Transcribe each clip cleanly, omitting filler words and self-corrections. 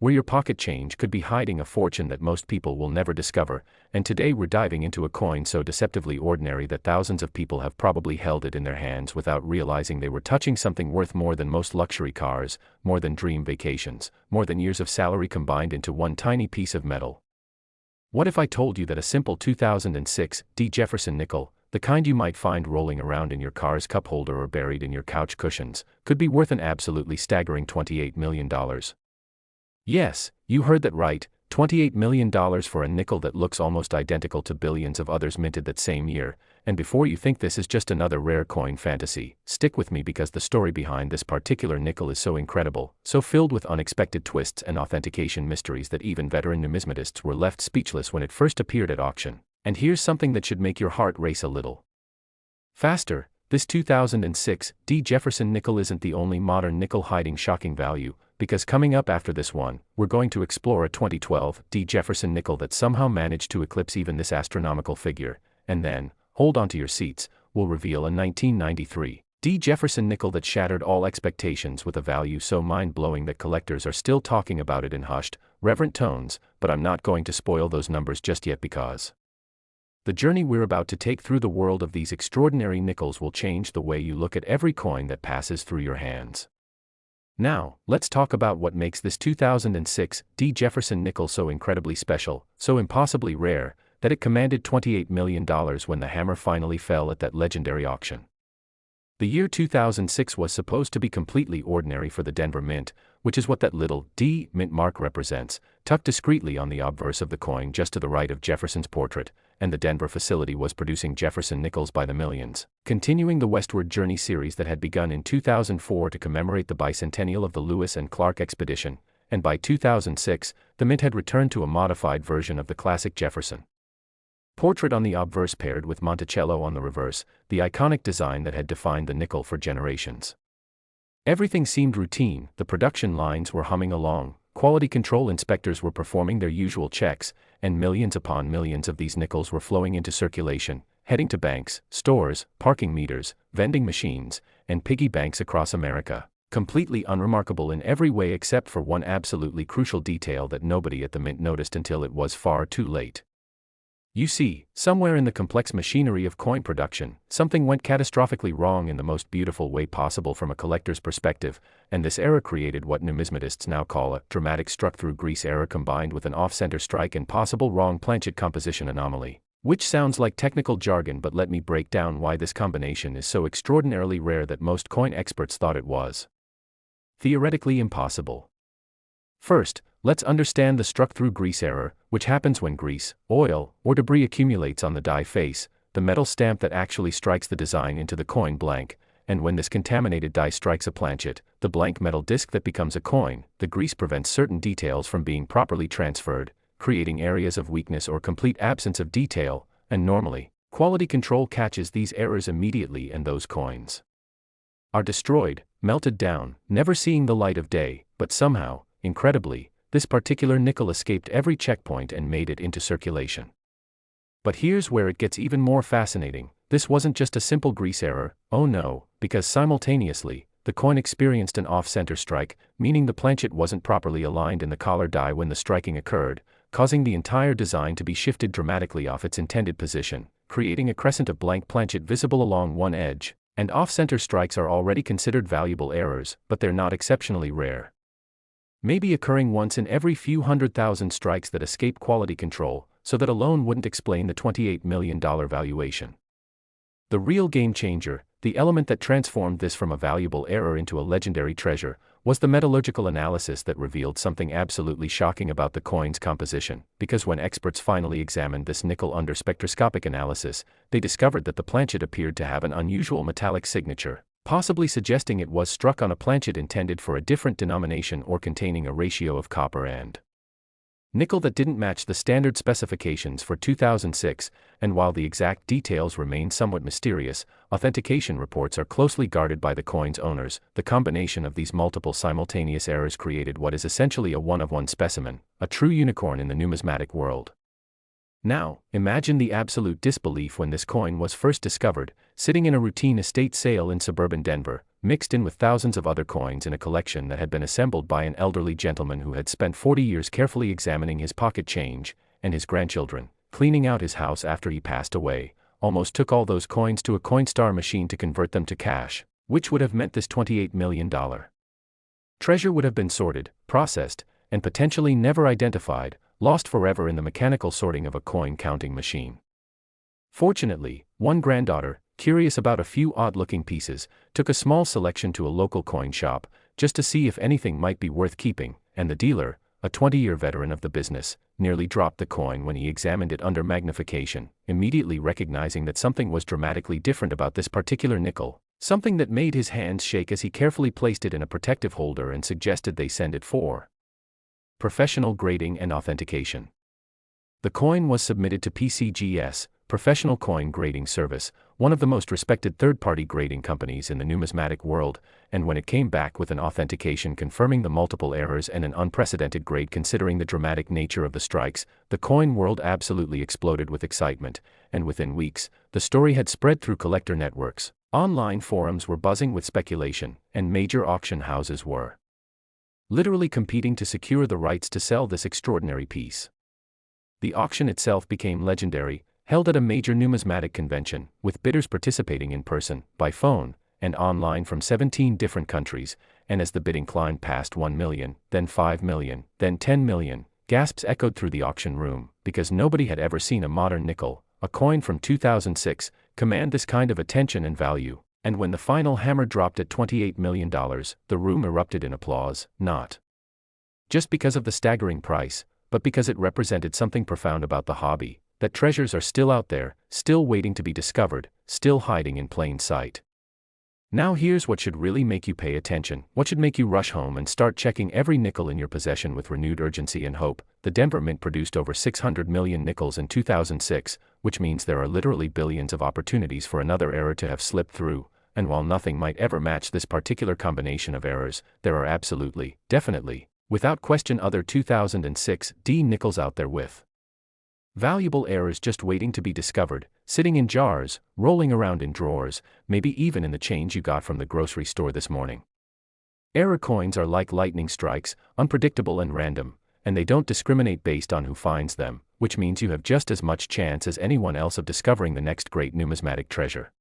where your pocket change could be hiding a fortune that most people will never discover, and today we're diving into a coin so deceptively ordinary that thousands of people have probably held it in their hands without realizing they were touching something worth more than most luxury cars, more than dream vacations, more than years of salary combined into one tiny piece of metal. What if I told you that a simple 2006 D. Jefferson nickel, the kind you might find rolling around in your car's cup holder or buried in your couch cushions, could be worth an absolutely staggering $28 million? Yes, you heard that right, $28 million for a nickel that looks almost identical to billions of others minted that same year. And before you think this is just another rare coin fantasy, stick with me because the story behind this particular nickel is so incredible, so filled with unexpected twists and authentication mysteries that even veteran numismatists were left speechless when it first appeared at auction. And here's something that should make your heart race a little faster. This 2006 D. Jefferson nickel isn't the only modern nickel hiding shocking value, because coming up after this one, we're going to explore a 2012 D. Jefferson nickel that somehow managed to eclipse even this astronomical figure, and then, hold on to your seats, we'll reveal a 1993 D. Jefferson nickel that shattered all expectations with a value so mind-blowing that collectors are still talking about it in hushed, reverent tones, but I'm not going to spoil those numbers just yet because the journey we're about to take through the world of these extraordinary nickels will change the way you look at every coin that passes through your hands. Now, let's talk about what makes this 2006 D. Jefferson nickel so incredibly special, so impossibly rare, that it commanded $28 million when the hammer finally fell at that legendary auction. The year 2006 was supposed to be completely ordinary for the Denver Mint, which is what that little D mint mark represents, tucked discreetly on the obverse of the coin just to the right of Jefferson's portrait, and the Denver facility was producing Jefferson nickels by the millions, continuing the westward journey series that had begun in 2004 to commemorate the bicentennial of the Lewis and Clark expedition, and by 2006, the mint had returned to a modified version of the classic Jefferson portrait on the obverse paired with Monticello on the reverse, the iconic design that had defined the nickel for generations. Everything seemed routine, the production lines were humming along, quality control inspectors were performing their usual checks, and millions upon millions of these nickels were flowing into circulation, heading to banks, stores, parking meters, vending machines, and piggy banks across America, completely unremarkable in every way except for one absolutely crucial detail that nobody at the mint noticed until it was far too late. You see, somewhere in the complex machinery of coin production, something went catastrophically wrong in the most beautiful way possible from a collector's perspective, and this error created what numismatists now call a dramatic struck-through-grease error combined with an off-center strike and possible wrong planchet composition anomaly. Which sounds like technical jargon, but let me break down why this combination is so extraordinarily rare that most coin experts thought it was theoretically impossible. First, let's understand the struck-through-grease error, which happens when grease, oil, or debris accumulates on the die face, the metal stamp that actually strikes the design into the coin blank, and when this contaminated die strikes a planchet, the blank metal disc that becomes a coin, the grease prevents certain details from being properly transferred, creating areas of weakness or complete absence of detail, and normally, quality control catches these errors immediately and those coins are destroyed, melted down, never seeing the light of day, but somehow, incredibly, this particular nickel escaped every checkpoint and made it into circulation. But here's where it gets even more fascinating. This wasn't just a simple grease error, oh no, because simultaneously, the coin experienced an off-center strike, meaning the planchet wasn't properly aligned in the collar die when the striking occurred, causing the entire design to be shifted dramatically off its intended position, creating a crescent of blank planchet visible along one edge, and off-center strikes are already considered valuable errors, but they're not exceptionally rare. Maybe occurring once in every few 100,000 strikes that escape quality control, so that alone wouldn't explain the $28 million valuation. The real game changer, the element that transformed this from a valuable error into a legendary treasure, was the metallurgical analysis that revealed something absolutely shocking about the coin's composition, because when experts finally examined this nickel under spectroscopic analysis, they discovered that the planchet appeared to have an unusual metallic signature, possibly suggesting it was struck on a planchet intended for a different denomination or containing a ratio of copper and nickel that didn't match the standard specifications for 2006, and while the exact details remain somewhat mysterious, authentication reports are closely guarded by the coin's owners. The combination of these multiple simultaneous errors created what is essentially a one-of-one specimen, a true unicorn in the numismatic world. Now, imagine the absolute disbelief when this coin was first discovered, sitting in a routine estate sale in suburban Denver, mixed in with thousands of other coins in a collection that had been assembled by an elderly gentleman who had spent 40 years carefully examining his pocket change, and his grandchildren, cleaning out his house after he passed away, almost took all those coins to a Coinstar machine to convert them to cash, which would have meant this $28 million treasure would have been sorted, processed, and potentially never identified, lost forever in the mechanical sorting of a coin-counting machine. Fortunately, one granddaughter, curious about a few odd-looking pieces, took a small selection to a local coin shop, just to see if anything might be worth keeping, and the dealer, a 20-year veteran of the business, nearly dropped the coin when he examined it under magnification, immediately recognizing that something was dramatically different about this particular nickel, something that made his hands shake as he carefully placed it in a protective holder and suggested they send it for professional grading and authentication. The coin was submitted to PCGS, Professional Coin Grading Service, one of the most respected third-party grading companies in the numismatic world, and when it came back with an authentication confirming the multiple errors and an unprecedented grade considering the dramatic nature of the strikes, the coin world absolutely exploded with excitement, and within weeks, the story had spread through collector networks. Online forums were buzzing with speculation, and major auction houses were literally competing to secure the rights to sell this extraordinary piece. The auction itself became legendary, held at a major numismatic convention, with bidders participating in person, by phone, and online from 17 different countries, and as the bidding climbed past 1 million, then 5 million, then 10 million, gasps echoed through the auction room, because nobody had ever seen a modern nickel, a coin from 2006, command this kind of attention and value, and when the final hammer dropped at $28 million, the room erupted in applause, not just because of the staggering price, but because it represented something profound about the hobby, that treasures are still out there, still waiting to be discovered, still hiding in plain sight. Now here's what should really make you pay attention, what should make you rush home and start checking every nickel in your possession with renewed urgency and hope. The Denver Mint produced over 600 million nickels in 2006, which means there are literally billions of opportunities for another error to have slipped through, and while nothing might ever match this particular combination of errors, there are absolutely, definitely, without question other 2006 D nickels out there with valuable errors just waiting to be discovered, sitting in jars, rolling around in drawers, maybe even in the change you got from the grocery store this morning. Error coins are like lightning strikes, unpredictable and random, and they don't discriminate based on who finds them, which means you have just as much chance as anyone else of discovering the next great numismatic treasure.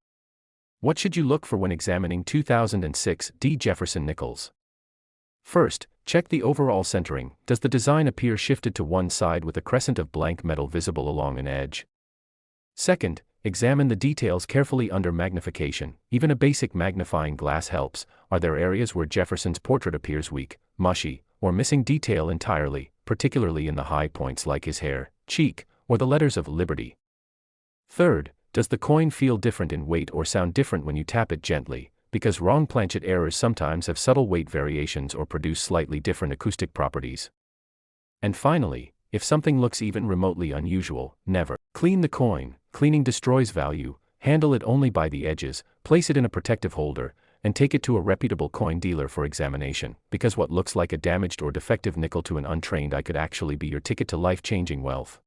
What should you look for when examining 2006 D Jefferson nickels? First, check the overall centering. Does the design appear shifted to one side with a crescent of blank metal visible along an edge? Second, examine the details carefully under magnification. Even a basic magnifying glass helps. Are there areas where Jefferson's portrait appears weak, mushy, or missing detail entirely, particularly in the high points like his hair, cheek, or the letters of Liberty? Third, does the coin feel different in weight or sound different when you tap it gently? Because wrong planchet errors sometimes have subtle weight variations or produce slightly different acoustic properties. And finally, if something looks even remotely unusual, never clean the coin. Cleaning destroys value. Handle it only by the edges, place it in a protective holder, and take it to a reputable coin dealer for examination, because what looks like a damaged or defective nickel to an untrained eye could actually be your ticket to life-changing wealth.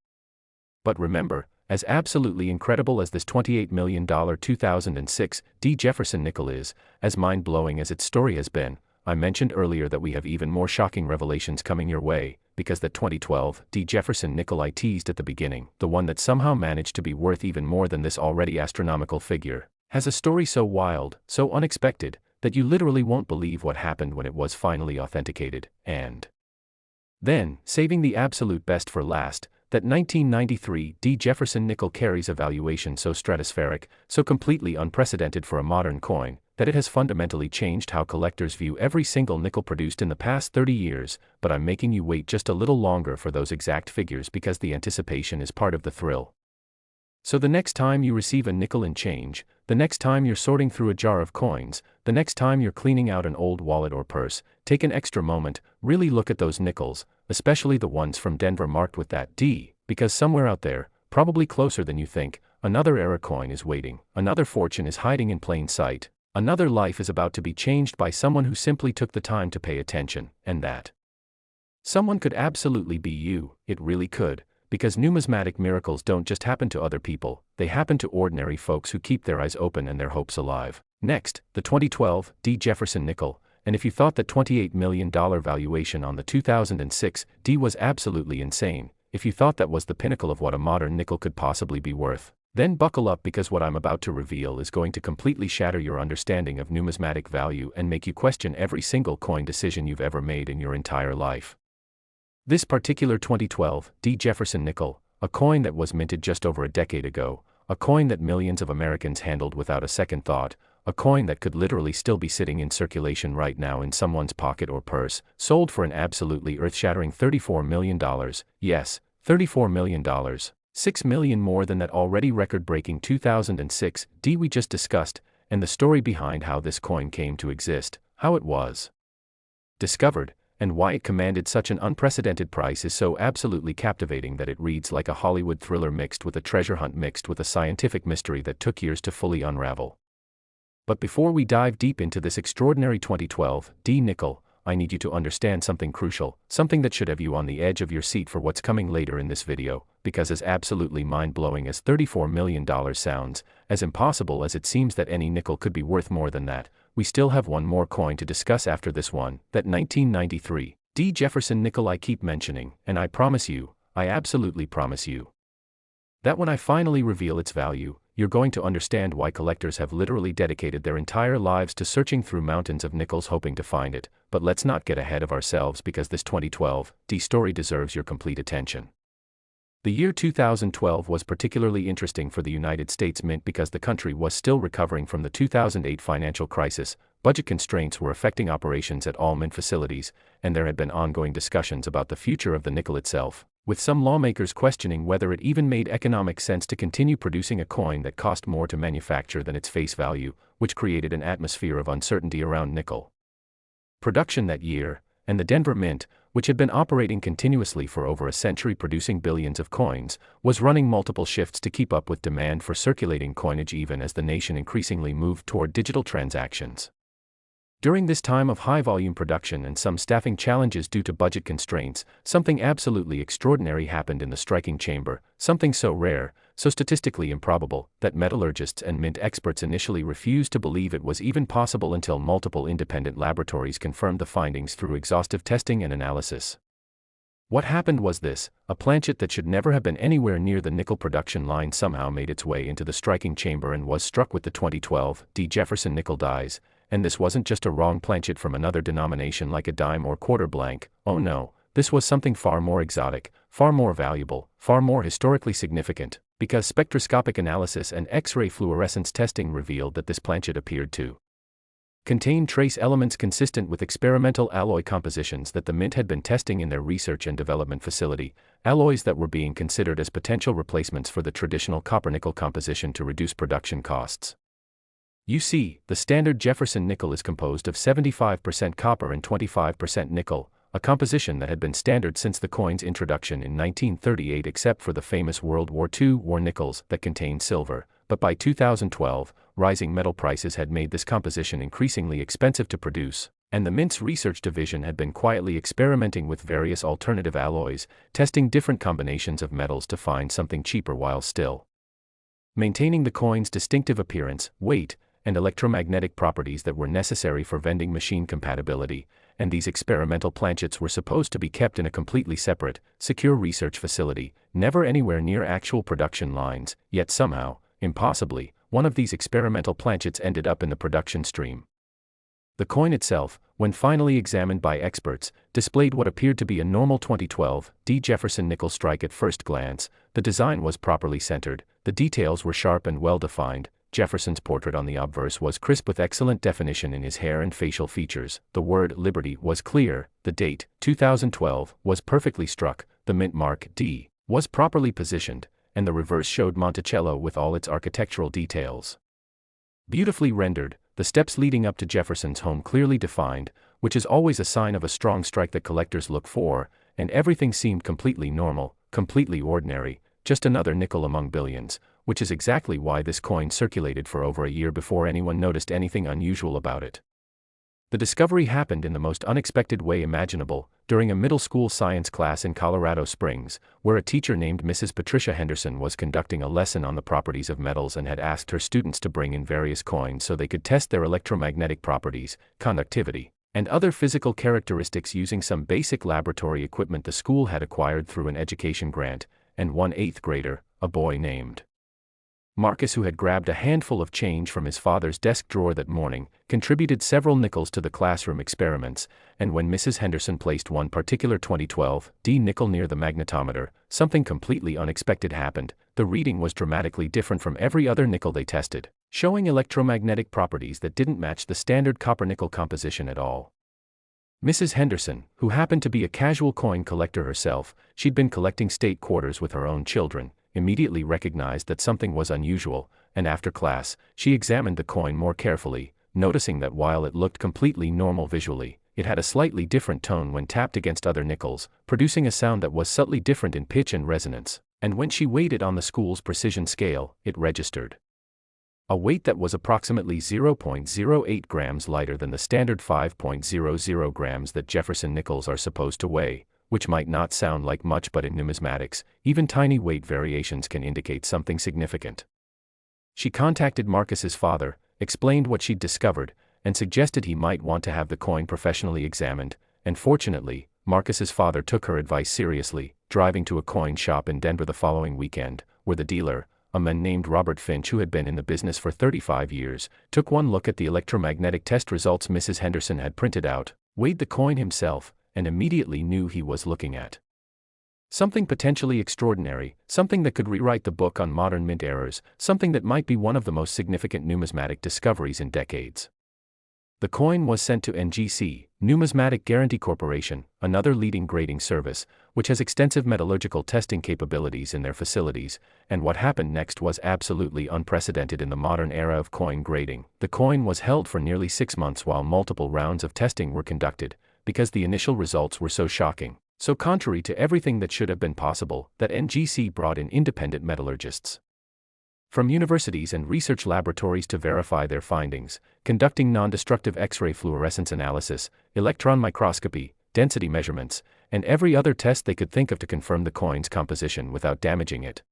But remember, as absolutely incredible as this $28 million 2006 D Jefferson nickel is, as mind-blowing as its story has been, I mentioned earlier that we have even more shocking revelations coming your way, because that 2012 D Jefferson nickel I teased at the beginning, the one that somehow managed to be worth even more than this already astronomical figure, has a story so wild, so unexpected, that you literally won't believe what happened when it was finally authenticated, and then, saving the absolute best for last, that 1993 D Jefferson nickel carries a valuation so stratospheric, so completely unprecedented for a modern coin, that it has fundamentally changed how collectors view every single nickel produced in the past 30 years, but I'm making you wait just a little longer for those exact figures because the anticipation is part of the thrill. So the next time you receive a nickel in change, the next time you're sorting through a jar of coins, the next time you're cleaning out an old wallet or purse, take an extra moment, really look at those nickels, especially the ones from Denver marked with that D, because somewhere out there, probably closer than you think, another era coin is waiting, another fortune is hiding in plain sight, another life is about to be changed by someone who simply took the time to pay attention, and that someone could absolutely be you. It really could. Because numismatic miracles don't just happen to other people, they happen to ordinary folks who keep their eyes open and their hopes alive. Next, the 2012 D. Jefferson nickel, and if you thought that $28 million valuation on the 2006 D was absolutely insane, if you thought that was the pinnacle of what a modern nickel could possibly be worth, then buckle up, because what I'm about to reveal is going to completely shatter your understanding of numismatic value and make you question every single coin decision you've ever made in your entire life. This particular 2012 D. Jefferson nickel, a coin that was minted just over a decade ago, a coin that millions of Americans handled without a second thought, a coin that could literally still be sitting in circulation right now in someone's pocket or purse, sold for an absolutely earth-shattering $34 million, yes, $34 million, $6 million more than that already record-breaking 2006 D we just discussed, and the story behind how this coin came to exist, how it was discovered, and why it commanded such an unprecedented price is so absolutely captivating that it reads like a Hollywood thriller mixed with a treasure hunt mixed with a scientific mystery that took years to fully unravel. But before we dive deep into this extraordinary 2012 D nickel, I need you to understand something crucial, something that should have you on the edge of your seat for what's coming later in this video, because as absolutely mind-blowing as $34 million sounds, as impossible as it seems that any nickel could be worth more than that, we still have one more coin to discuss after this one, that 1993 D. Jefferson nickel I keep mentioning, and I promise you, I absolutely promise you, that when I finally reveal its value, you're going to understand why collectors have literally dedicated their entire lives to searching through mountains of nickels hoping to find it. But let's not get ahead of ourselves, because this 2012 D story deserves your complete attention. The year 2012 was particularly interesting for the United States Mint because the country was still recovering from the 2008 financial crisis, budget constraints were affecting operations at all mint facilities, and there had been ongoing discussions about the future of the nickel itself, with some lawmakers questioning whether it even made economic sense to continue producing a coin that cost more to manufacture than its face value, which created an atmosphere of uncertainty around nickel production that year, and the Denver Mint, which had been operating continuously for over a century producing billions of coins, was running multiple shifts to keep up with demand for circulating coinage even as the nation increasingly moved toward digital transactions. During this time of high-volume production and some staffing challenges due to budget constraints, something absolutely extraordinary happened in the striking chamber, something so rare, so statistically improbable, that metallurgists and mint experts initially refused to believe it was even possible until multiple independent laboratories confirmed the findings through exhaustive testing and analysis. What happened was this: a planchet that should never have been anywhere near the nickel production line somehow made its way into the striking chamber and was struck with the 2012 D. Jefferson nickel dies. And this wasn't just a wrong planchet from another denomination like a dime or quarter blank. Oh no, this was something far more exotic, far more valuable, far more historically significant, because spectroscopic analysis and X-ray fluorescence testing revealed that this planchet appeared to contain trace elements consistent with experimental alloy compositions that the Mint had been testing in their research and development facility, alloys that were being considered as potential replacements for the traditional copper-nickel composition to reduce production costs. You see, the standard Jefferson nickel is composed of 75% copper and 25% nickel, a composition that had been standard since the coin's introduction in 1938 except for the famous World War II war nickels that contained silver, but by 2012, rising metal prices had made this composition increasingly expensive to produce, and the Mint's research division had been quietly experimenting with various alternative alloys, testing different combinations of metals to find something cheaper while still maintaining the coin's distinctive appearance, weight, and electromagnetic properties that were necessary for vending machine compatibility, and these experimental planchets were supposed to be kept in a completely separate, secure research facility, never anywhere near actual production lines, yet somehow, impossibly, one of these experimental planchets ended up in the production stream. The coin itself, when finally examined by experts, displayed what appeared to be a normal 2012 D. Jefferson nickel strike at first glance. The design was properly centered, the details were sharp and well-defined. Jefferson's portrait on the obverse was crisp with excellent definition in his hair and facial features, the word Liberty was clear, the date, 2012, was perfectly struck, the mint mark, D, was properly positioned, and the reverse showed Monticello with all its architectural details beautifully rendered, the steps leading up to Jefferson's home clearly defined, which is always a sign of a strong strike that collectors look for, and everything seemed completely normal, completely ordinary, just another nickel among billions, which is exactly why this coin circulated for over a year before anyone noticed anything unusual about it. The discovery happened in the most unexpected way imaginable, during a middle school science class in Colorado Springs, where a teacher named Mrs. Patricia Henderson was conducting a lesson on the properties of metals and had asked her students to bring in various coins so they could test their electromagnetic properties, conductivity, and other physical characteristics using some basic laboratory equipment the school had acquired through an education grant, and one eighth grader, a boy named Marcus, who had grabbed a handful of change from his father's desk drawer that morning, contributed several nickels to the classroom experiments, and when Mrs. Henderson placed one particular 2012 D nickel near the magnetometer, something completely unexpected happened. The reading was dramatically different from every other nickel they tested, showing electromagnetic properties that didn't match the standard copper-nickel composition at all. Mrs. Henderson, who happened to be a casual coin collector herself, she'd been collecting state quarters with her own children, immediately recognized that something was unusual, and after class, she examined the coin more carefully, noticing that while it looked completely normal visually, it had a slightly different tone when tapped against other nickels, producing a sound that was subtly different in pitch and resonance, and when she weighed it on the school's precision scale, it registered a weight that was approximately 0.08 grams lighter than the standard 5.00 grams that Jefferson nickels are supposed to weigh, which might not sound like much, but in numismatics, even tiny weight variations can indicate something significant. She contacted Marcus's father, explained what she'd discovered, and suggested he might want to have the coin professionally examined, and fortunately, Marcus's father took her advice seriously, driving to a coin shop in Denver the following weekend, where the dealer, a man named Robert Finch who had been in the business for 35 years, took one look at the electromagnetic test results Mrs. Henderson had printed out, weighed the coin himself, and immediately knew he was looking at something potentially extraordinary, something that could rewrite the book on modern mint errors, something that might be one of the most significant numismatic discoveries in decades. The coin was sent to NGC, Numismatic Guarantee Corporation, another leading grading service, which has extensive metallurgical testing capabilities in their facilities, and what happened next was absolutely unprecedented in the modern era of coin grading. The coin was held for nearly 6 months while multiple rounds of testing were conducted, because the initial results were so shocking, so contrary to everything that should have been possible, that NGC brought in independent metallurgists from universities and research laboratories to verify their findings, conducting non-destructive X-ray fluorescence analysis, electron microscopy, density measurements, and every other test they could think of to confirm the coin's composition without damaging it.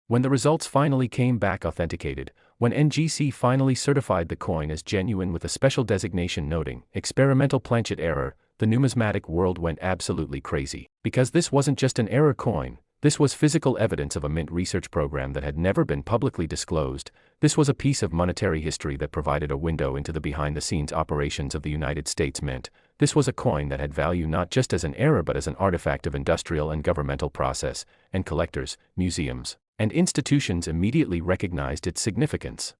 When the results finally came back authenticated, when NGC finally certified the coin as genuine with a special designation noting experimental planchet error, the numismatic world went absolutely crazy, because this wasn't just an error coin. This was physical evidence of a mint research program that had never been publicly disclosed. This was a piece of monetary history that provided a window into the behind-the-scenes operations of the United States Mint. This was a coin that had value not just as an error but as an artifact of industrial and governmental process, and collectors, museums, and institutions immediately recognized its significance.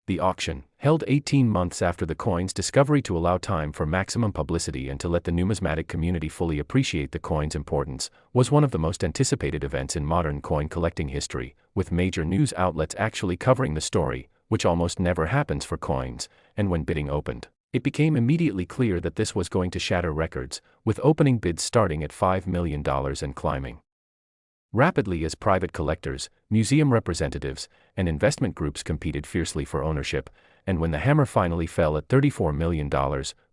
The auction, held 18 months after the coin's discovery to allow time for maximum publicity and to let the numismatic community fully appreciate the coin's importance, was one of the most anticipated events in modern coin collecting history, with major news outlets actually covering the story, which almost never happens for coins, and when bidding opened, it became immediately clear that this was going to shatter records, with opening bids starting at $5 million and climbing rapidly as private collectors, museum representatives, and investment groups competed fiercely for ownership, and when the hammer finally fell at $34 million,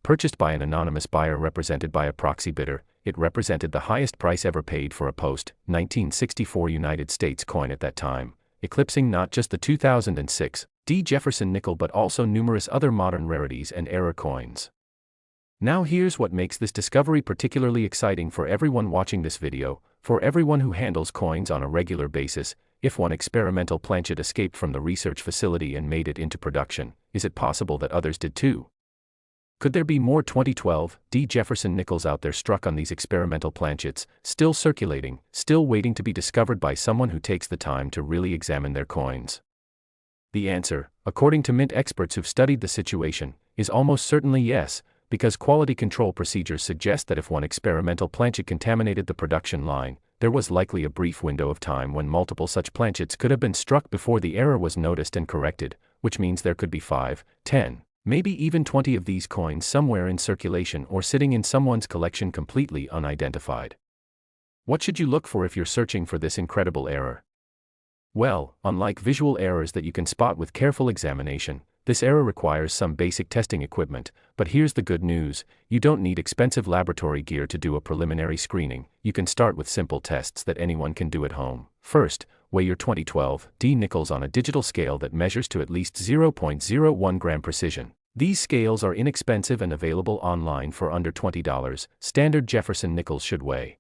purchased by an anonymous buyer represented by a proxy bidder, it represented the highest price ever paid for a post-1964 United States coin at that time, eclipsing not just the 2006 D. Jefferson nickel but also numerous other modern rarities and error coins. Now here's what makes this discovery particularly exciting for everyone watching this video, for everyone who handles coins on a regular basis. If one experimental planchet escaped from the research facility and made it into production, is it possible that others did too? Could there be more 2012 D. Jefferson nickels out there struck on these experimental planchets, still circulating, still waiting to be discovered by someone who takes the time to really examine their coins? The answer, according to mint experts who've studied the situation, is almost certainly yes, because quality control procedures suggest that if one experimental planchet contaminated the production line, there was likely a brief window of time when multiple such planchets could have been struck before the error was noticed and corrected, which means there could be 5, 10, maybe even 20 of these coins somewhere in circulation or sitting in someone's collection completely unidentified. What should you look for if you're searching for this incredible error? Well, unlike visual errors that you can spot with careful examination, This era requires some basic testing equipment, but here's the good news: you don't need expensive laboratory gear to do a preliminary screening. You can start with simple tests that anyone can do at home. First, weigh your 2012 D nickels on a digital scale that measures to at least 0.01 gram precision. These scales are inexpensive and available online for under $20. Standard Jefferson nickels should weigh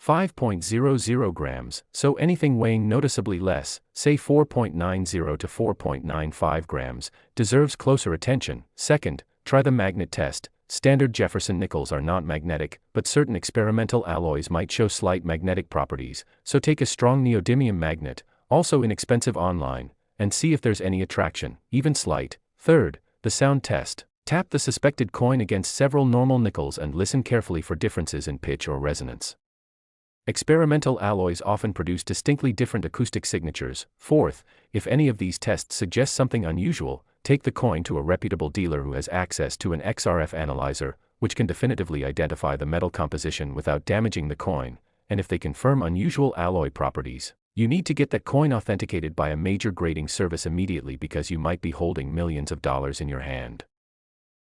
5.00 grams, so anything weighing noticeably less, say 4.90 to 4.95 grams, deserves closer attention. Second, try the magnet test. Standard Jefferson nickels are not magnetic, but certain experimental alloys might show slight magnetic properties, so take a strong neodymium magnet, also inexpensive online, and see if there's any attraction, even slight. Third, the sound test. Tap the suspected coin against several normal nickels and listen carefully for differences in pitch or resonance. Experimental alloys often produce distinctly different acoustic signatures. Fourth, if any of these tests suggest something unusual, take the coin to a reputable dealer who has access to an XRF analyzer, which can definitively identify the metal composition without damaging the coin, and if they confirm unusual alloy properties, you need to get that coin authenticated by a major grading service immediately because you might be holding millions of dollars in your hand.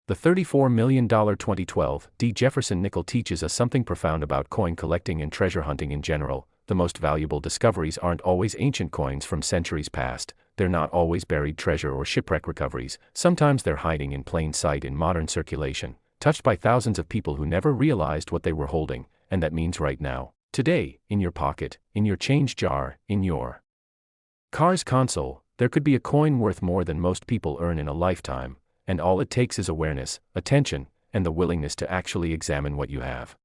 The $34 million 2012 D. Jefferson nickel teaches us something profound about coin collecting and treasure hunting in general. The most valuable discoveries aren't always ancient coins from centuries past, they're not always buried treasure or shipwreck recoveries, sometimes they're hiding in plain sight in modern circulation, touched by thousands of people who never realized what they were holding, and that means right now, today, in your pocket, in your change jar, in your car's console, there could be a coin worth more than most people earn in a lifetime. And all it takes is awareness, attention, and the willingness to actually examine what you have.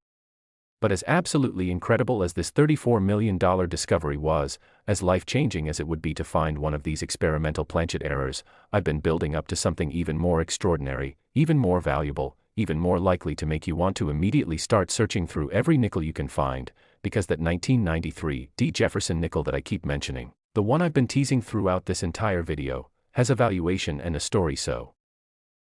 But as absolutely incredible as this $34 million discovery was, as life-changing as it would be to find one of these experimental planchet errors, I've been building up to something even more extraordinary, even more valuable, even more likely to make you want to immediately start searching through every nickel you can find, because that 1993 D. Jefferson nickel that I keep mentioning, the one I've been teasing throughout this entire video, has a valuation and a story so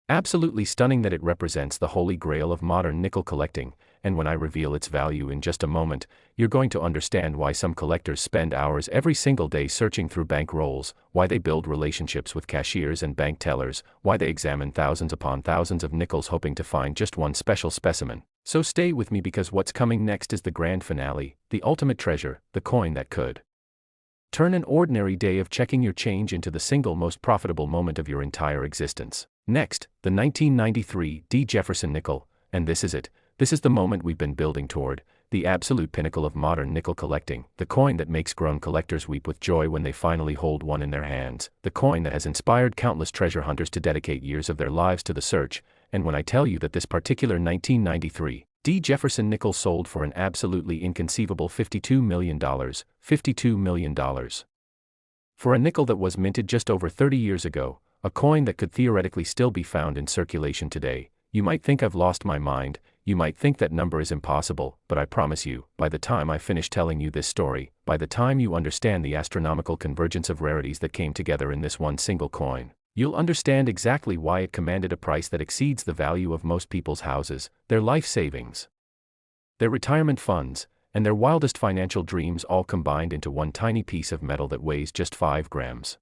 absolutely stunning that it represents the holy grail of modern nickel collecting, and when I reveal its value in just a moment, you're going to understand why some collectors spend hours every single day searching through bank rolls, why they build relationships with cashiers and bank tellers, why they examine thousands upon thousands of nickels hoping to find just one special specimen. So stay with me because what's coming next is the grand finale, the ultimate treasure, the coin that could turn an ordinary day of checking your change into the single most profitable moment of your entire existence. Next, the 1993 D. Jefferson nickel, and this is it. This is the moment we've been building toward, the absolute pinnacle of modern nickel collecting, the coin that makes grown collectors weep with joy when they finally hold one in their hands, the coin that has inspired countless treasure hunters to dedicate years of their lives to the search. And when I tell you that this particular 1993 D. Jefferson nickel sold for an absolutely inconceivable $52 million, $52 million. For a nickel that was minted just over 30 years ago, a coin that could theoretically still be found in circulation today, you might think I've lost my mind, you might think that number is impossible, but I promise you, by the time I finish telling you this story, by the time you understand the astronomical convergence of rarities that came together in this one single coin, you'll understand exactly why it commanded a price that exceeds the value of most people's houses, their life savings, their retirement funds, and their wildest financial dreams all combined into one tiny piece of metal that weighs just 5 grams.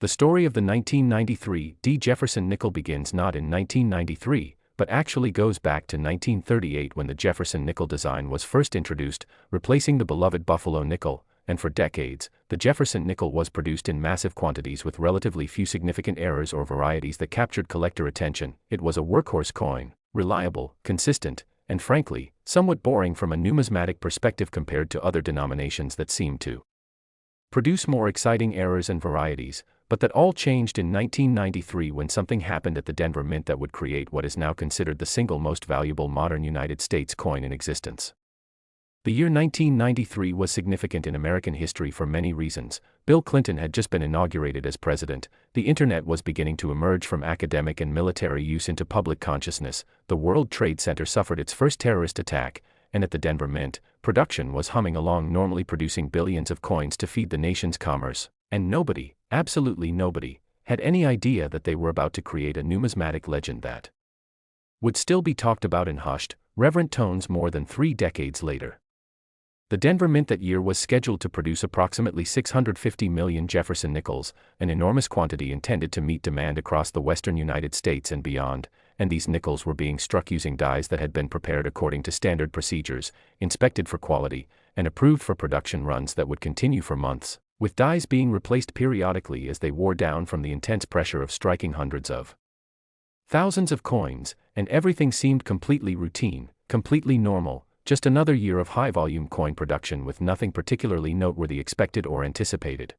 The story of the 1993 D. Jefferson nickel begins not in 1993, but actually goes back to 1938 when the Jefferson nickel design was first introduced, replacing the beloved Buffalo nickel, and for decades, the Jefferson nickel was produced in massive quantities with relatively few significant errors or varieties that captured collector attention. It was a workhorse coin, reliable, consistent, and frankly, somewhat boring from a numismatic perspective compared to other denominations that seemed to produce more exciting errors and varieties, but that all changed in 1993 when something happened at the Denver Mint that would create what is now considered the single most valuable modern United States coin in existence. The year 1993 was significant in American history for many reasons. Bill Clinton had just been inaugurated as president, the internet was beginning to emerge from academic and military use into public consciousness, the World Trade Center suffered its first terrorist attack, and at the Denver Mint, production was humming along, normally producing billions of coins to feed the nation's commerce, and nobody, absolutely nobody, had any idea that they were about to create a numismatic legend that would still be talked about in hushed, reverent tones more than 3 decades later. The Denver Mint that year was scheduled to produce approximately 650 million Jefferson nickels, an enormous quantity intended to meet demand across the western United States and beyond, and these nickels were being struck using dies that had been prepared according to standard procedures, inspected for quality, and approved for production runs that would continue for months, with dies being replaced periodically as they wore down from the intense pressure of striking hundreds of thousands of coins, and everything seemed completely routine, completely normal. Just another year of high-volume coin production with nothing particularly noteworthy expected or anticipated.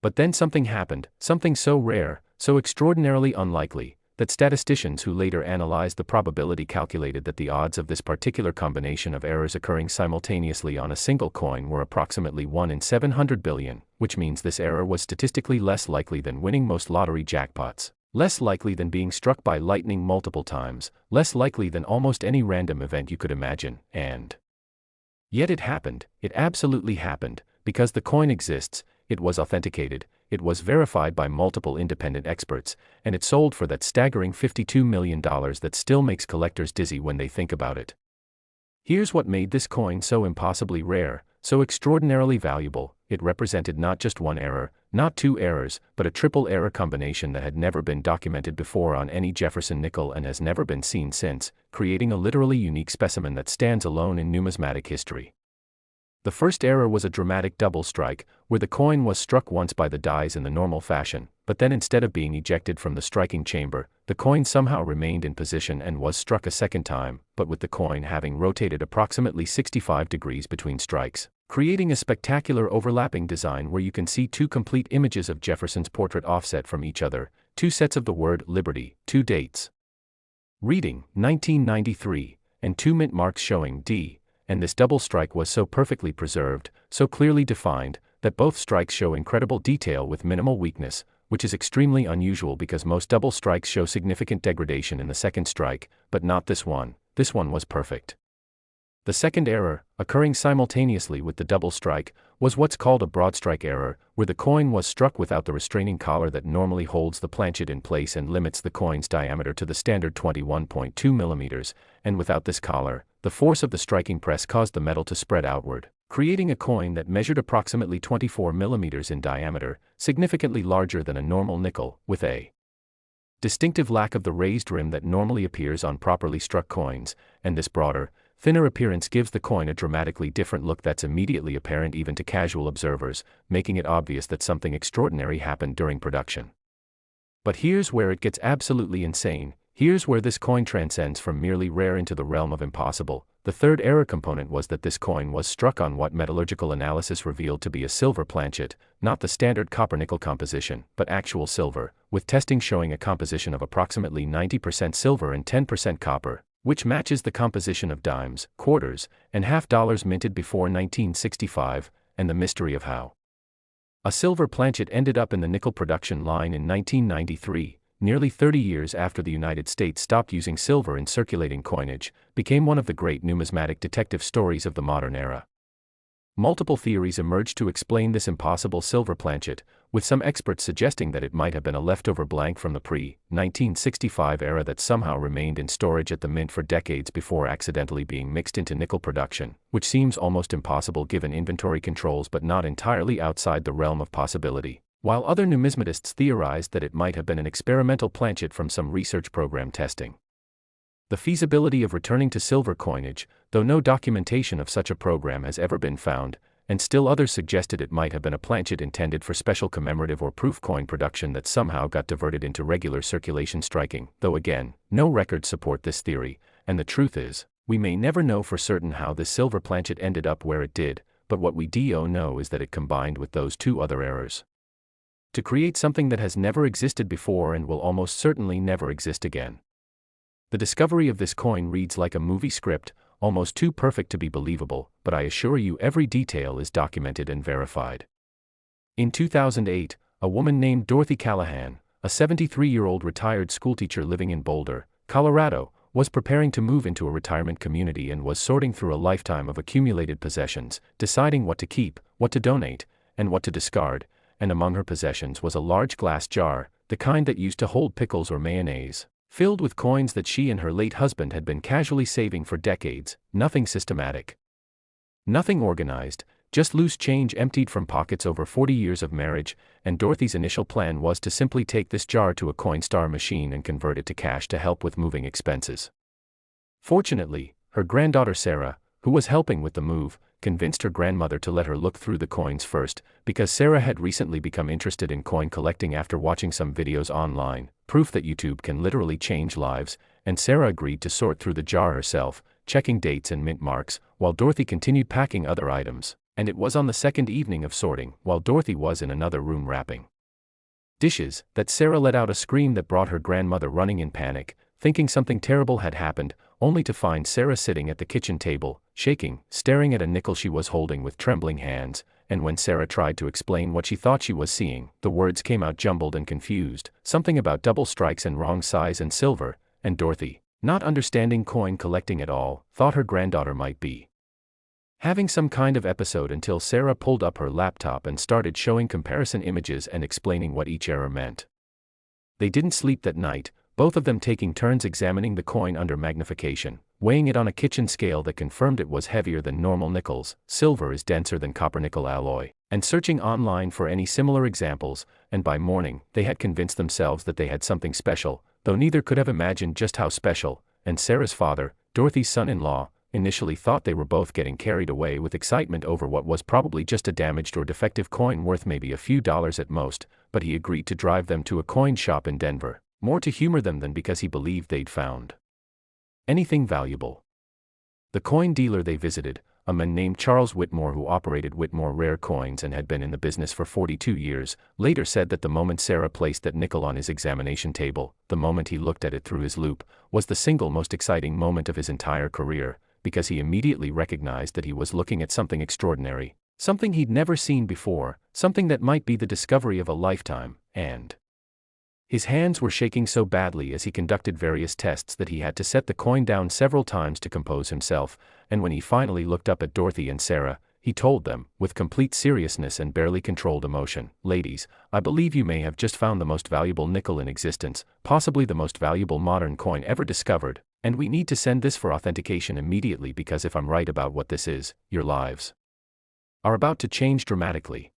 But then something happened, something so rare, so extraordinarily unlikely, that statisticians who later analyzed the probability calculated that the odds of this particular combination of errors occurring simultaneously on a single coin were approximately 1 in 700 billion, which means this error was statistically less likely than winning most lottery jackpots. Less likely than being struck by lightning multiple times, less likely than almost any random event you could imagine, and yet it happened, it absolutely happened, because the coin exists, it was authenticated, it was verified by multiple independent experts, and it sold for that staggering $52 million that still makes collectors dizzy when they think about it. Here's what made this coin so impossibly rare, so extraordinarily valuable: it represented not just one error, not two errors, but a triple error combination that had never been documented before on any Jefferson nickel and has never been seen since, creating a literally unique specimen that stands alone in numismatic history. The first error was a dramatic double strike, where the coin was struck once by the dies in the normal fashion, but then instead of being ejected from the striking chamber, the coin somehow remained in position and was struck a second time, but with the coin having rotated approximately 65 degrees between strikes, creating a spectacular overlapping design where you can see two complete images of Jefferson's portrait offset from each other, two sets of the word Liberty, two dates reading 1993, and two mint marks showing D. And this double strike was so perfectly preserved, so clearly defined, that both strikes show incredible detail with minimal weakness, which is extremely unusual because most double strikes show significant degradation in the second strike, but not this one. This one was perfect. The second error, occurring simultaneously with the double strike, was what's called a broad strike error, where the coin was struck without the restraining collar that normally holds the planchet in place and limits the coin's diameter to the standard 21.2 millimeters, and without this collar, the force of the striking press caused the metal to spread outward, creating a coin that measured approximately 24 millimeters in diameter, significantly larger than a normal nickel, with a distinctive lack of the raised rim that normally appears on properly struck coins, and this broader, thinner appearance gives the coin a dramatically different look that's immediately apparent even to casual observers, making it obvious that something extraordinary happened during production. But here's where it gets absolutely insane. Here's where this coin transcends from merely rare into the realm of impossible. The third error component was that this coin was struck on what metallurgical analysis revealed to be a silver planchet, not the standard copper-nickel composition, but actual silver, with testing showing a composition of approximately 90% silver and 10% copper, which matches the composition of dimes, quarters, and half dollars minted before 1965, and the mystery of how a silver planchet ended up in the nickel production line in 1993, nearly 30 years after the United States stopped using silver in circulating coinage, became one of the great numismatic detective stories of the modern era. Multiple theories emerged to explain this impossible silver planchet, with some experts suggesting that it might have been a leftover blank from the pre-1965 era that somehow remained in storage at the mint for decades before accidentally being mixed into nickel production, which seems almost impossible given inventory controls but not entirely outside the realm of possibility, while other numismatists theorized that it might have been an experimental planchet from some research program testing the feasibility of returning to silver coinage, though no documentation of such a program has ever been found, and still others suggested it might have been a planchet intended for special commemorative or proof coin production that somehow got diverted into regular circulation striking, though again, no records support this theory, and the truth is, we may never know for certain how this silver planchet ended up where it did, but what we do know is that it combined with those two other errors to create something that has never existed before and will almost certainly never exist again. The discovery of this coin reads like a movie script, almost too perfect to be believable, but I assure you every detail is documented and verified. In 2008, a woman named Dorothy Callahan, a 73-year-old retired schoolteacher living in Boulder, Colorado, was preparing to move into a retirement community and was sorting through a lifetime of accumulated possessions, deciding what to keep, what to donate, and what to discard, and among her possessions was a large glass jar, the kind that used to hold pickles or mayonnaise, filled with coins that she and her late husband had been casually saving for decades, nothing systematic. Nothing organized, just loose change emptied from pockets over 40 years of marriage, and Dorothy's initial plan was to simply take this jar to a Coinstar machine and convert it to cash to help with moving expenses. Fortunately, her granddaughter Sarah, who was helping with the move, convinced her grandmother to let her look through the coins first, because Sarah had recently become interested in coin collecting after watching some videos online, proof that YouTube can literally change lives, and Sarah agreed to sort through the jar herself, checking dates and mint marks, while Dorothy continued packing other items. And it was on the second evening of sorting, while Dorothy was in another room wrapping dishes, that Sarah let out a scream that brought her grandmother running in panic, thinking something terrible had happened, only to find Sarah sitting at the kitchen table, shaking, staring at a nickel she was holding with trembling hands, and when Sarah tried to explain what she thought she was seeing, the words came out jumbled and confused, something about double strikes and wrong size and silver, and Dorothy, not understanding coin collecting at all, thought her granddaughter might be having some kind of episode until Sarah pulled up her laptop and started showing comparison images and explaining what each error meant. They didn't sleep that night, both of them taking turns examining the coin under magnification, weighing it on a kitchen scale that confirmed it was heavier than normal nickels, silver is denser than copper-nickel alloy, and searching online for any similar examples, and by morning, they had convinced themselves that they had something special, though neither could have imagined just how special, and Sarah's father, Dorothy's son-in-law, initially thought they were both getting carried away with excitement over what was probably just a damaged or defective coin worth maybe a few dollars at most, but he agreed to drive them to a coin shop in Denver, more to humor them than because he believed they'd found anything valuable. The coin dealer they visited, a man named Charles Whitmore who operated Whitmore Rare Coins and had been in the business for 42 years, later said that the moment Sarah placed that nickel on his examination table, the moment he looked at it through his loupe, was the single most exciting moment of his entire career, because he immediately recognized that he was looking at something extraordinary, something he'd never seen before, something that might be the discovery of a lifetime, and his hands were shaking so badly as he conducted various tests that he had to set the coin down several times to compose himself, and when he finally looked up at Dorothy and Sarah, he told them, with complete seriousness and barely controlled emotion, "Ladies, I believe you may have just found the most valuable nickel in existence, possibly the most valuable modern coin ever discovered, and we need to send this for authentication immediately because if I'm right about what this is, your lives are about to change dramatically."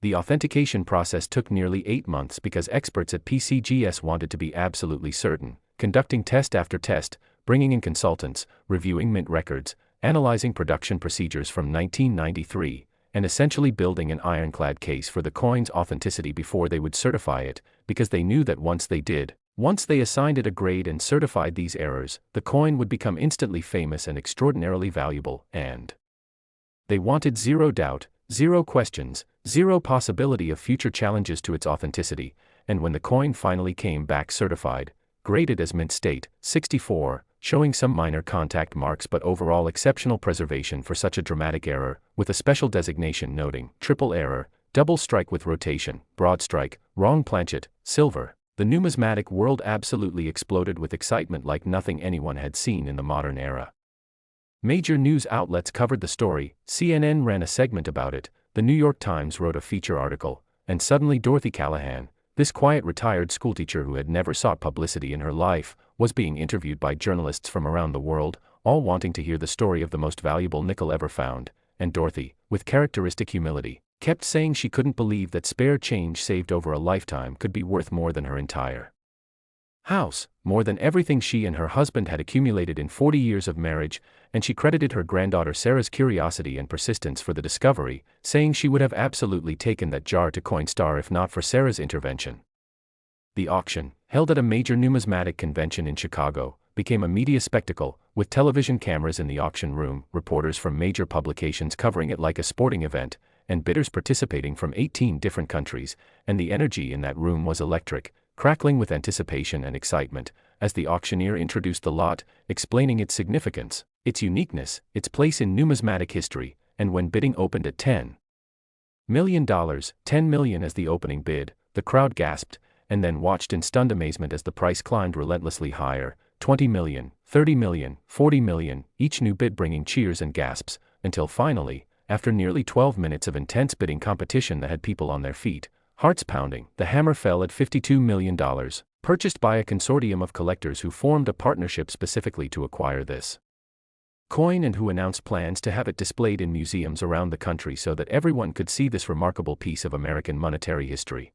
The authentication process took nearly 8 months because experts at PCGS wanted to be absolutely certain, conducting test after test, bringing in consultants, reviewing mint records, analyzing production procedures from 1993, and essentially building an ironclad case for the coin's authenticity before they would certify it, because they knew that once they assigned it a grade and certified these errors, the coin would become instantly famous and extraordinarily valuable, and they wanted zero doubt, zero questions, zero possibility of future challenges to its authenticity, and when the coin finally came back certified, graded as mint state, 64, showing some minor contact marks but overall exceptional preservation for such a dramatic error, with a special designation noting, triple error, double strike with rotation, broad strike, wrong planchet, silver, the numismatic world absolutely exploded with excitement like nothing anyone had seen in the modern era. Major news outlets covered the story, CNN ran a segment about it, the New York Times wrote a feature article, and suddenly Dorothy Callahan, this quiet retired schoolteacher who had never sought publicity in her life, was being interviewed by journalists from around the world, all wanting to hear the story of the most valuable nickel ever found, and Dorothy, with characteristic humility, kept saying she couldn't believe that spare change saved over a lifetime could be worth more than her entire house, more than everything she and her husband had accumulated in 40 years of marriage, and she credited her granddaughter Sarah's curiosity and persistence for the discovery, saying she would have absolutely taken that jar to Coinstar if not for Sarah's intervention. The auction, held at a major numismatic convention in Chicago, became a media spectacle, with television cameras in the auction room, reporters from major publications covering it like a sporting event, and bidders participating from 18 different countries, and the energy in that room was electric, crackling with anticipation and excitement, as the auctioneer introduced the lot, explaining its significance, its uniqueness, its place in numismatic history, and when bidding opened at $10 million, $10 million as the opening bid, the crowd gasped, and then watched in stunned amazement as the price climbed relentlessly higher, $20 million, $30 million, $40 million, each new bid bringing cheers and gasps, until finally, after nearly 12 minutes of intense bidding competition that had people on their feet, hearts pounding, the hammer fell at $52 million, purchased by a consortium of collectors who formed a partnership specifically to acquire this coin and who announced plans to have it displayed in museums around the country so that everyone could see this remarkable piece of American monetary history.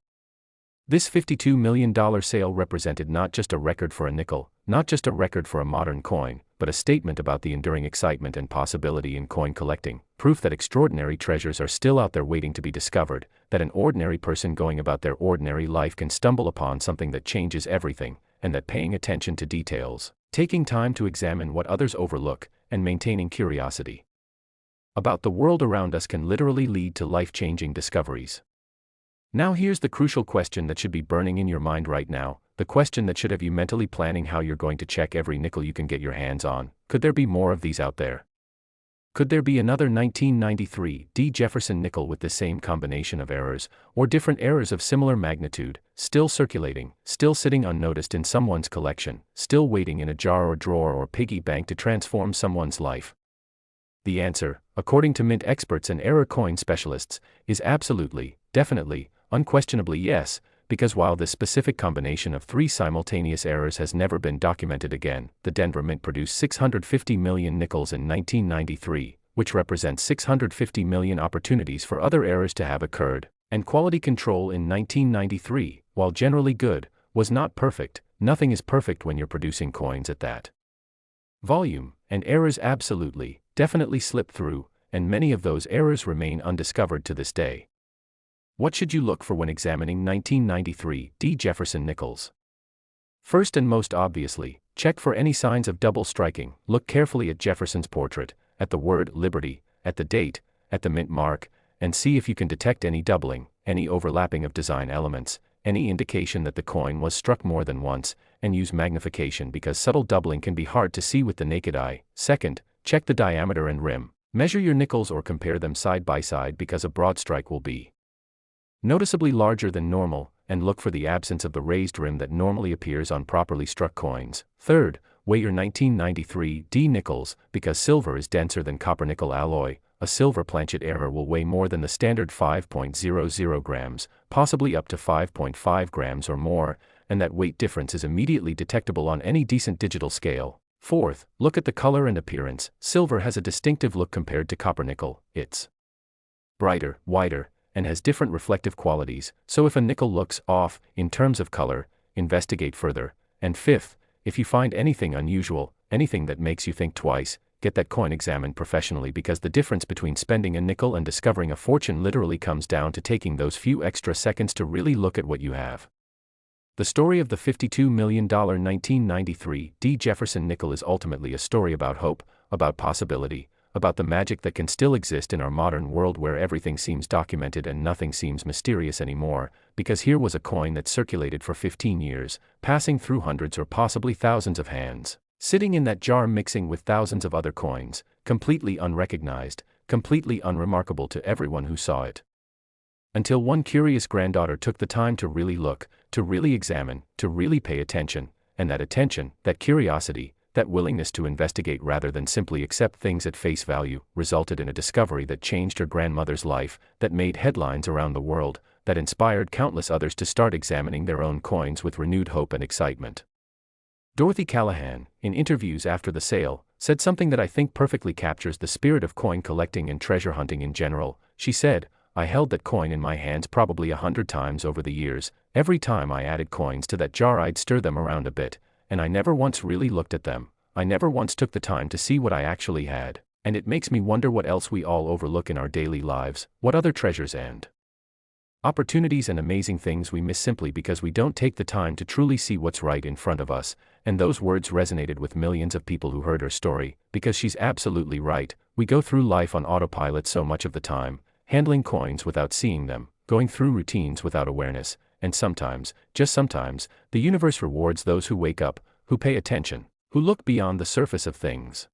This $52 million sale represented not just a record for a nickel, not just a record for a modern coin, but a statement about the enduring excitement and possibility in coin collecting, proof that extraordinary treasures are still out there waiting to be discovered, that an ordinary person going about their ordinary life can stumble upon something that changes everything, and that paying attention to details, taking time to examine what others overlook, and maintaining curiosity about the world around us can literally lead to life-changing discoveries. Now here's the crucial question that should be burning in your mind right now, the question that should have you mentally planning how you're going to check every nickel you can get your hands on. Could there be more of these out there? Could there be another 1993 D. Jefferson nickel with the same combination of errors, or different errors of similar magnitude, still circulating, still sitting unnoticed in someone's collection, still waiting in a jar or drawer or piggy bank to transform someone's life? The answer, according to mint experts and error coin specialists, is absolutely, definitely, unquestionably yes, because while this specific combination of three simultaneous errors has never been documented again, the Denver Mint produced 650 million nickels in 1993, which represents 650 million opportunities for other errors to have occurred, and quality control in 1993, while generally good, was not perfect. Nothing is perfect when you're producing coins at that volume, and errors absolutely, definitely slip through, and many of those errors remain undiscovered to this day. What should you look for when examining 1993 D. Jefferson nickels? First and most obviously, check for any signs of double striking. Look carefully at Jefferson's portrait, at the word Liberty, at the date, at the mint mark, and see if you can detect any doubling, any overlapping of design elements, any indication that the coin was struck more than once, and use magnification because subtle doubling can be hard to see with the naked eye. Second, check the diameter and rim. Measure your nickels or compare them side by side because a broad strike will be noticeably larger than normal, and look for the absence of the raised rim that normally appears on properly struck coins. Third, weigh your 1993 D nickels, because silver is denser than copper nickel alloy. A silver planchet error will weigh more than the standard 5.00 grams, possibly up to 5.5 grams or more, and that weight difference is immediately detectable on any decent digital scale. Fourth, look at the color and appearance. Silver has a distinctive look compared to copper nickel. It's brighter, whiter, and has different reflective qualities, so if a nickel looks off in terms of color, investigate further. And fifth, if you find anything unusual, anything that makes you think twice, get that coin examined professionally because the difference between spending a nickel and discovering a fortune literally comes down to taking those few extra seconds to really look at what you have. The story of the $52 million 1993 D. Jefferson nickel is ultimately a story about hope, about possibility, about the magic that can still exist in our modern world where everything seems documented and nothing seems mysterious anymore, because here was a coin that circulated for 15 years, passing through hundreds or possibly thousands of hands, sitting in that jar mixing with thousands of other coins, completely unrecognized, completely unremarkable to everyone who saw it. Until one curious granddaughter took the time to really look, to really examine, to really pay attention, and that attention, that curiosity, that willingness to investigate rather than simply accept things at face value, resulted in a discovery that changed her grandmother's life, that made headlines around the world, that inspired countless others to start examining their own coins with renewed hope and excitement. Dorothy Callahan, in interviews after the sale, said something that I think perfectly captures the spirit of coin collecting and treasure hunting in general. She said, "I held that coin in my hands probably 100 times over the years. Every time I added coins to that jar I'd stir them around a bit, and I never once really looked at them. I never once took the time to see what I actually had, and it makes me wonder what else we all overlook in our daily lives, what other treasures and opportunities and amazing things we miss simply because we don't take the time to truly see what's right in front of us." And those words resonated with millions of people who heard her story, because she's absolutely right. We go through life on autopilot so much of the time, handling coins without seeing them, going through routines without awareness, and sometimes, just sometimes, the universe rewards those who wake up, who pay attention, who look beyond the surface of things.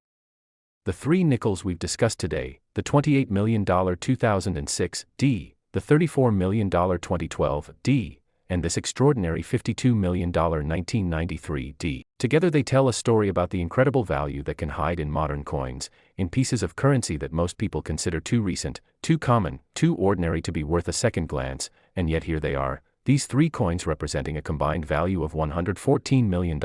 The three nickels we've discussed today, the $28 million 2006 D, the $34 million 2012 D, and this extraordinary $52 million 1993 D. Together they tell a story about the incredible value that can hide in modern coins, in pieces of currency that most people consider too recent, too common, too ordinary to be worth a second glance, and yet here they are, these 3 coins representing a combined value of $114 million,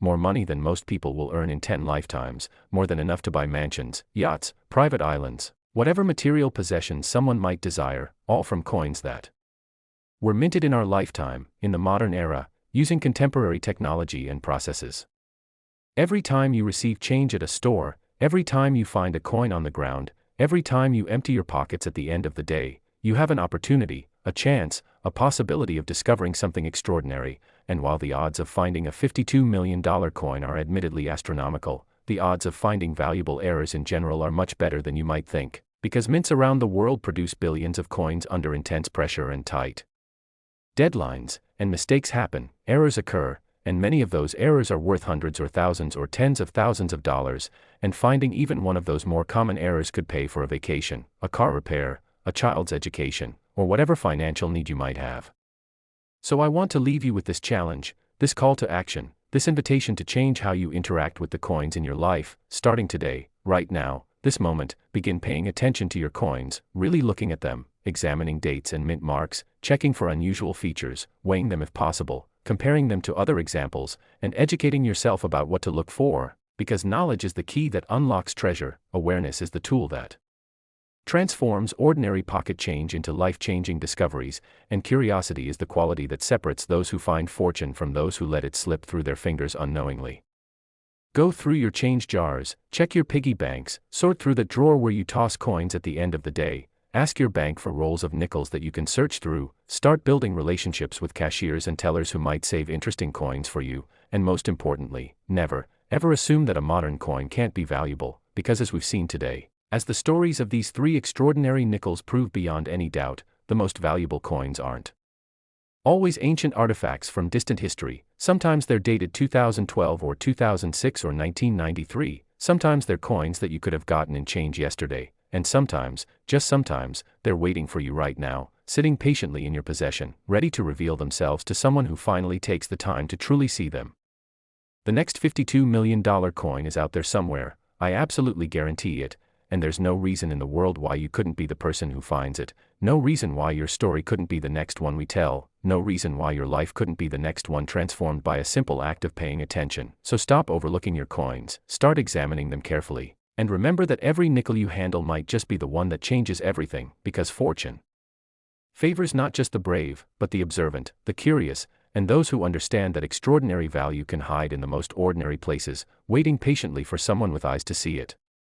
more money than most people will earn in 10 lifetimes, more than enough to buy mansions, yachts, private islands, whatever material possessions someone might desire, all from coins that were minted in our lifetime, in the modern era, using contemporary technology and processes. Every time you receive change at a store, every time you find a coin on the ground, every time you empty your pockets at the end of the day, you have an opportunity, a chance, a possibility of discovering something extraordinary, and while the odds of finding a $52 million coin are admittedly astronomical, the odds of finding valuable errors in general are much better than you might think, because mints around the world produce billions of coins under intense pressure and tight deadlines, and mistakes happen, errors occur, and many of those errors are worth hundreds or thousands or tens of thousands of dollars, and finding even one of those more common errors could pay for a vacation, a car repair, a child's education, or whatever financial need you might have. So I want to leave you with this challenge, this call to action, this invitation to change how you interact with the coins in your life, starting today, right now, this moment. Begin paying attention to your coins, really looking at them, examining dates and mint marks, checking for unusual features, weighing them if possible, comparing them to other examples, and educating yourself about what to look for, because knowledge is the key that unlocks treasure, awareness is the tool that transforms ordinary pocket change into life-changing discoveries, and curiosity is the quality that separates those who find fortune from those who let it slip through their fingers unknowingly. Go through your change jars, check your piggy banks, sort through the drawer where you toss coins at the end of the day, ask your bank for rolls of nickels that you can search through, start building relationships with cashiers and tellers who might save interesting coins for you, and most importantly, never, ever assume that a modern coin can't be valuable, because as we've seen today, as the stories of these 3 extraordinary nickels prove beyond any doubt, the most valuable coins aren't always ancient artifacts from distant history. Sometimes they're dated 2012 or 2006 or 1993, sometimes they're coins that you could have gotten in change yesterday, and sometimes, just sometimes, they're waiting for you right now, sitting patiently in your possession, ready to reveal themselves to someone who finally takes the time to truly see them. The next $52 million coin is out there somewhere, I absolutely guarantee it, and there's no reason in the world why you couldn't be the person who finds it, no reason why your story couldn't be the next one we tell, no reason why your life couldn't be the next one transformed by a simple act of paying attention. So stop overlooking your coins, start examining them carefully, and remember that every nickel you handle might just be the one that changes everything, because fortune favors not just the brave, but the observant, the curious, and those who understand that extraordinary value can hide in the most ordinary places, waiting patiently for someone with eyes to see it.